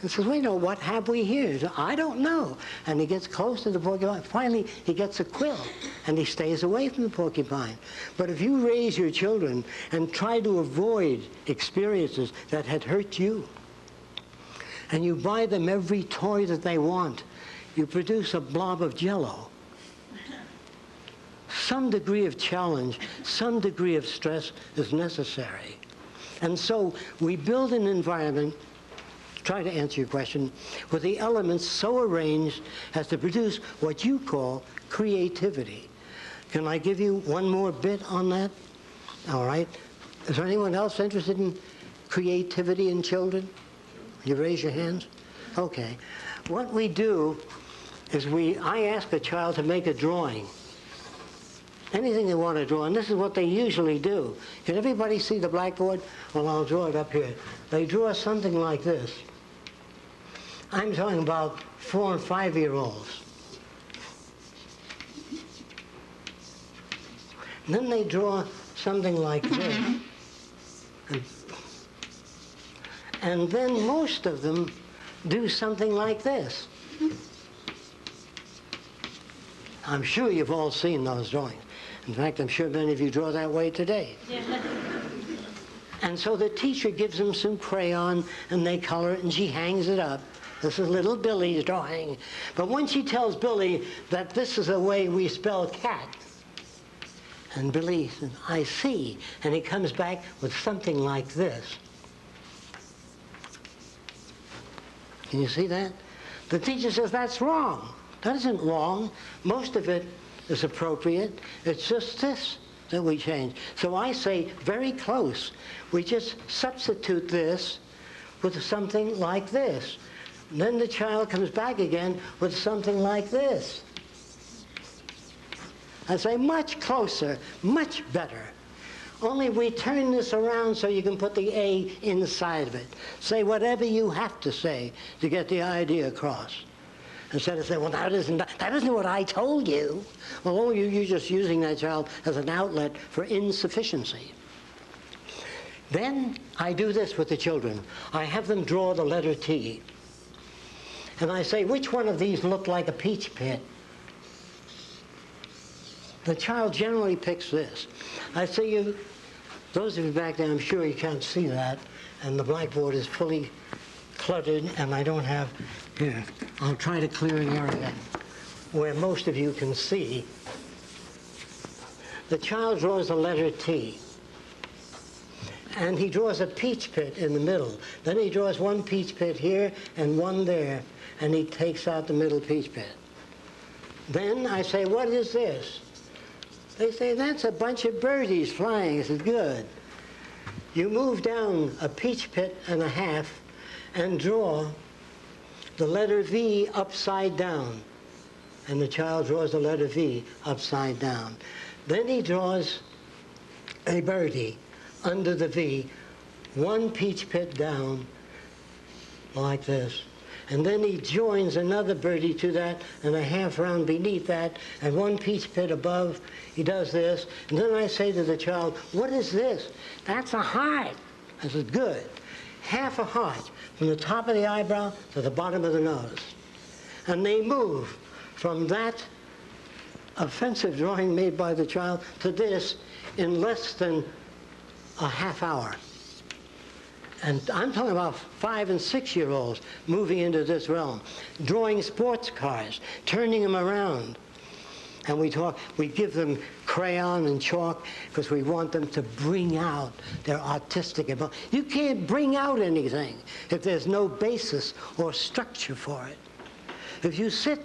and says, wait, no, what have we here? He says, I don't know. And he gets close to the porcupine. Finally, he gets a quill, and he stays away from the porcupine. But if you raise your children and try to avoid experiences that had hurt you, and you buy them every toy that they want, you produce a blob of Jell-O. Some degree of challenge, some degree of stress is necessary. And so we build an environment, try to answer your question, with the elements so arranged as to produce what you call creativity. Can I give you one more bit on that? All right. Is there anyone else interested in creativity in children? You raise your hands? Okay. What we do is I ask a child to make a drawing. Anything they want to draw, and this is what they usually do. Can everybody see the blackboard? Well, I'll draw it up here. They draw something like this. I'm talking about 4- and 5-year-olds. And then they draw something like this. And then most of them do something like this. I'm sure you've all seen those drawings. In fact, I'm sure many of you draw that way today. Yeah. And so the teacher gives them some crayon, and they color it, and she hangs it up. This is little Billy's drawing. But when she tells Billy that this is the way we spell cat, and Billy says, I see, and he comes back with something like this. Can you see that? The teacher says, that's wrong. That isn't wrong. Most of it is appropriate. It's just this that we change. So I say very close. We just substitute this with something like this. And then the child comes back again with something like this. I say, much closer, much better. Only we turn this around so you can put the A inside of it. Say whatever you have to say to get the idea across. Instead of saying, well, that isn't what I told you. Well, you're just using that child as an outlet for insufficiency. Then I do this with the children. I have them draw the letter T. And I say, which one of these look like a peach pit? The child generally picks this. I say, those of you back there, I'm sure you can't see that, and the blackboard is fully cluttered, and I don't have, here, I'll try to clear an area where most of you can see. The child draws the letter T, and he draws a peach pit in the middle. Then he draws one peach pit here and one there, and he takes out the middle peach pit. Then I say, what is this? They say, that's a bunch of birdies flying. I said, good. You move down a peach pit and a half and draw the letter V upside down. And the child draws the letter V upside down. Then he draws a birdie under the V, one peach pit down, like this. And then he joins another birdie to that and a half round beneath that and one peach pit above. He does this. And then I say to the child, what is this? That's a heart. I said, good. Half a heart from the top of the eyebrow to the bottom of the nose. And they move from that offensive drawing made by the child to this in less than a half hour. And I'm talking about 5- and 6-year-olds moving into this realm, drawing sports cars, turning them around. And we give them crayon and chalk because we want them to bring out their artistic ability. You can't bring out anything if there's no basis or structure for it. If you sit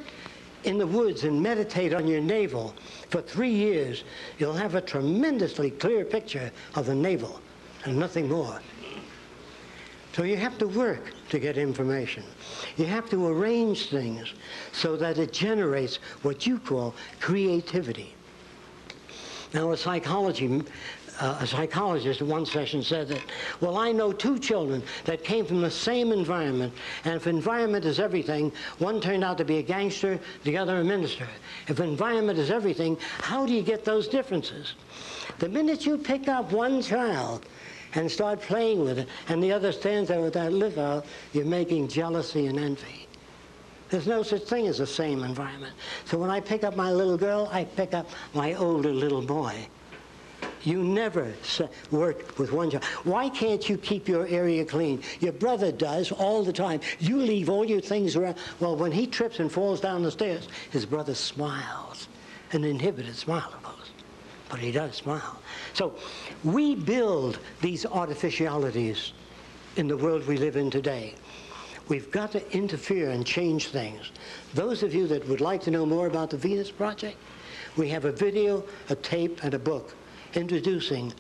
in the woods and meditate on your navel for 3 years, you'll have a tremendously clear picture of the navel and nothing more. So you have to work to get information. You have to arrange things so that it generates what you call creativity. Now, a psychologist in one session said that, well, I know 2 children that came from the same environment, and if environment is everything, one turned out to be a gangster, the other a minister. If environment is everything, how do you get those differences? The minute you pick up one child and start playing with it, and the other stands there with that lip out, you're making jealousy and envy. There's no such thing as the same environment. So when I pick up my little girl, I pick up my older little boy. You never work with one child. Why can't you keep your area clean? Your brother does all the time. You leave all your things around. Well, when he trips and falls down the stairs, his brother smiles, an inhibited smile, of course. But he does smile. So we build these artificialities in the world we live in today. We've got to interfere and change things. Those of you that would like to know more about the Venus Project, we have a video, a tape, and a book introducing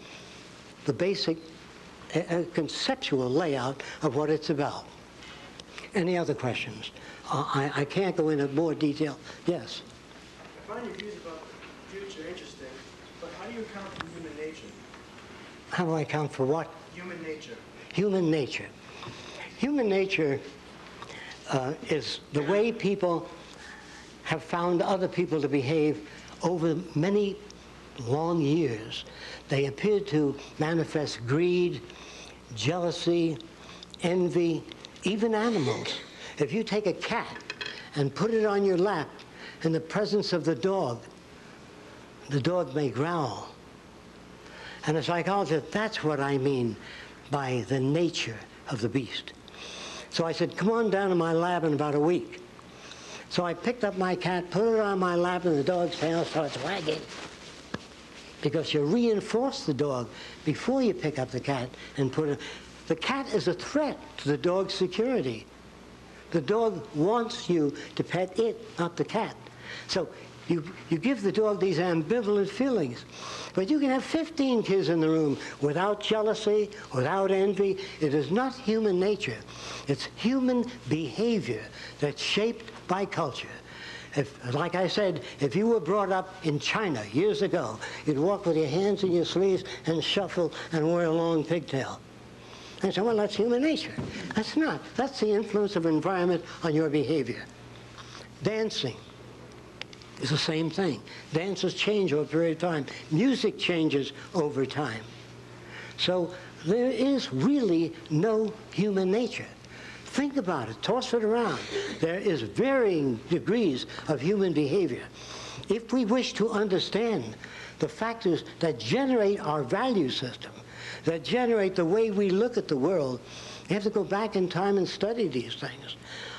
the basic conceptual layout of what it's about. Any other questions? I can't go into more detail. Yes? I find your views about the future interesting, but how do you account for human nature? How do I account for what? Human nature. Human nature. Human nature is the way people have found other people to behave over many long years. They appear to manifest greed, jealousy, envy, even animals. If you take a cat and put it on your lap in the presence of the dog may growl. And a psychologist, that's what I mean by the nature of the beast. So I said, come on down to my lab in about a week. So I picked up my cat, put it on my lap, and the dog's tail starts wagging. Because you reinforce the dog before you pick up the cat and put it. The cat is a threat to the dog's security. The dog wants you to pet it, not the cat. So You give the dog these ambivalent feelings. But you can have 15 kids in the room without jealousy, without envy. It is not human nature. It's human behavior that's shaped by culture. Like I said, if you were brought up in China years ago, you'd walk with your hands in your sleeves and shuffle and wear a long pigtail. And say, well, that's human nature. That's not. That's the influence of environment on your behavior. Dancing is the same thing. Dances change over a period of time. Music changes over time. So there is really no human nature. Think about it. Toss it around. There is varying degrees of human behavior. If we wish to understand the factors that generate our value system, that generate the way we look at the world, you have to go back in time and study these things.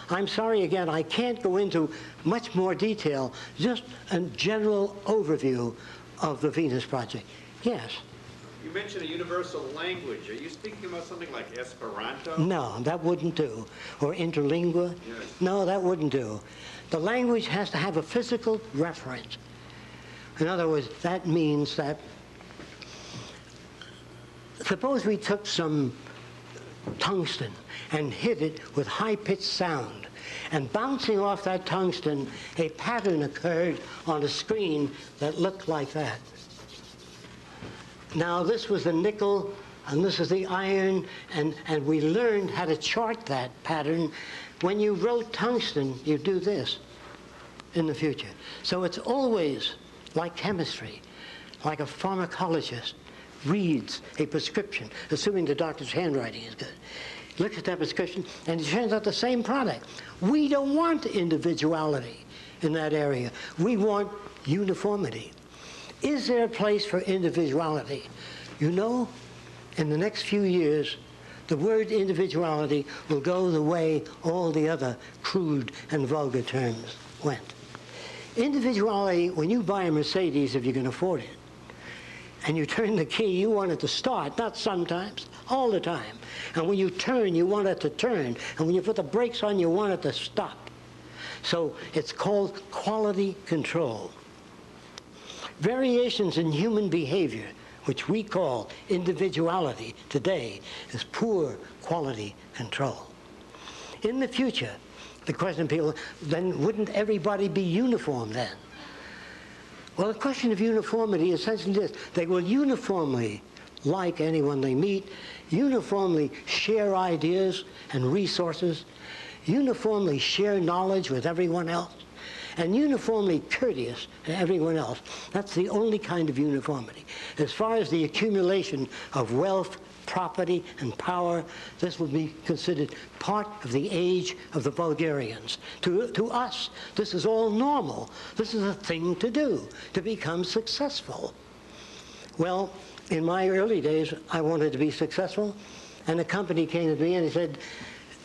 I'm sorry, again, I can't go into much more detail, just a general overview of the Venus Project. Yes? You mentioned a universal language. Are you speaking about something like Esperanto? No, that wouldn't do. Or interlingua? Yes. No, that wouldn't do. The language has to have a physical reference. In other words, that means that, suppose we took some tungsten and hit it with high-pitched sound, and bouncing off that tungsten, a pattern occurred on a screen that looked like that. Now, this was the nickel, and this is the iron, and we learned how to chart that pattern. When you wrote tungsten, you do this in the future. So it's always like chemistry, like a pharmacologist reads a prescription, assuming the doctor's handwriting is good. Looks at that prescription, and it turns out the same product. We don't want individuality in that area. We want uniformity. Is there a place for individuality? You know, in the next few years, the word individuality will go the way all the other crude and vulgar terms went. Individuality, when you buy a Mercedes, if you can afford it, and you turn the key, you want it to start, not sometimes, all the time. And when you turn, you want it to turn. And when you put the brakes on, you want it to stop. So it's called quality control. Variations in human behavior, which we call individuality today, is poor quality control. In the future, the question of people, then wouldn't everybody be uniform then? Well, the question of uniformity is essentially this. They will uniformly like anyone they meet, uniformly share ideas and resources, uniformly share knowledge with everyone else, and uniformly courteous to everyone else. That's the only kind of uniformity. As far as the accumulation of wealth, property, and power, this will be considered part of the age of the Bulgarians. To us, this is all normal. This is a thing to do, to become successful. Well, in my early days, I wanted to be successful, and a company came to me and he said,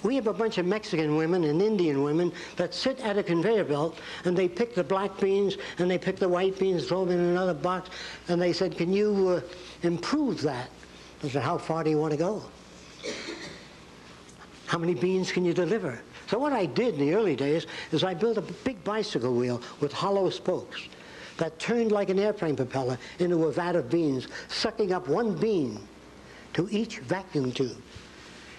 we have a bunch of Mexican women and Indian women that sit at a conveyor belt, and they pick the black beans, and they pick the white beans, throw them in another box, and they said, can you improve that? I said, how far do you want to go? How many beans can you deliver? So what I did in the early days is I built a big bicycle wheel with hollow spokes that turned like an airplane propeller into a vat of beans, sucking up one bean to each vacuum tube.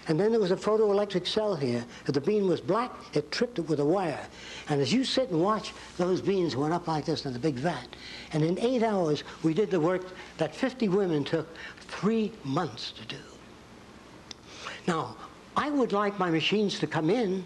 And then there was a photoelectric cell here. If the bean was black, it tripped it with a wire. And as you sit and watch, those beans went up like this in the big vat. And in 8 hours, we did the work that 50 women took 3 months to do. Now, I would like my machines to come in,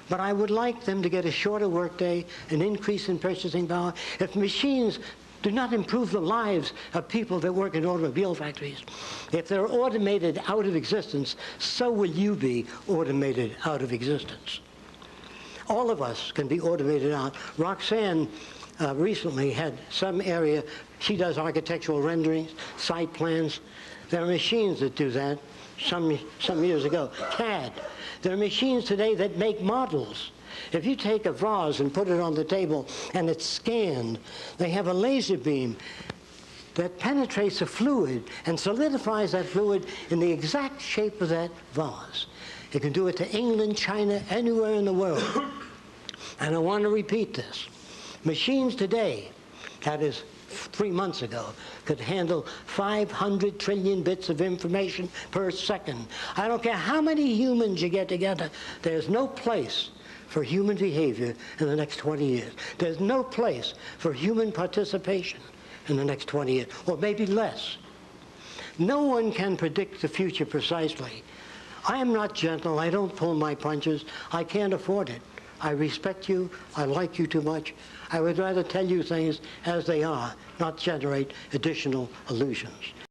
but I would like them to get a shorter workday, an increase in purchasing power. If machines do not improve the lives of people that work in automobile factories, if they're automated out of existence, so will you be automated out of existence. All of us can be automated out. Roxanne recently had some area, she does architectural renderings, site plans. There are machines that do that some years ago. CAD. There are machines today that make models. If you take a vase and put it on the table and it's scanned, they have a laser beam that penetrates a fluid and solidifies that fluid in the exact shape of that vase. You can do it to England, China, anywhere in the world. And I want to repeat this. Machines today, that is 3 months ago, could handle 500 trillion bits of information per second. I don't care how many humans you get together, there's no place for human behavior in the next 20 years. There's no place for human participation in the next 20 years, or maybe less. No one can predict the future precisely. I am not gentle. I don't pull my punches. I can't afford it. I respect you. I like you too much. I would rather tell you things as they are, not generate additional illusions.